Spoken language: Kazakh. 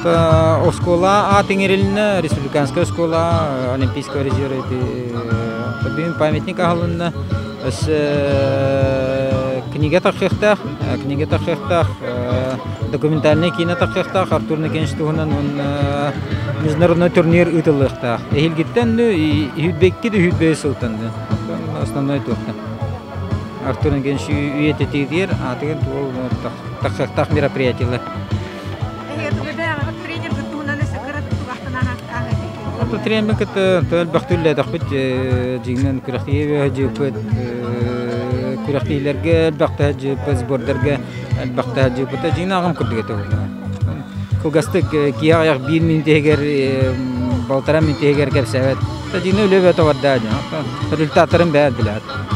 Школа А Теңереліне, республиканская школа, олимпийского резерва. Бүйін памятник ағылынна. Книга тақиқтақ, документальный кино тақиқтақ, Артур Некенштуғынан международный турнир ұтылықтақ. Эхилгеттен үйітбекке де үйітбей сылтанды. Основной турда. Артур Некеншті үйететегдер, атығын тақиқтақ мероприятиялы. Тренинг это бахтулле тахбит жигнен күрәхтие җипет күрәхтиләргә бахта җипет сбордерга бахта җипет жигнен агым кырдыга төгәлләр. Күгастык кияяк 1 минут егер балтара минут егер кепсәвет. Жигнен лөбә тавадда. Результатларын бәдиләр.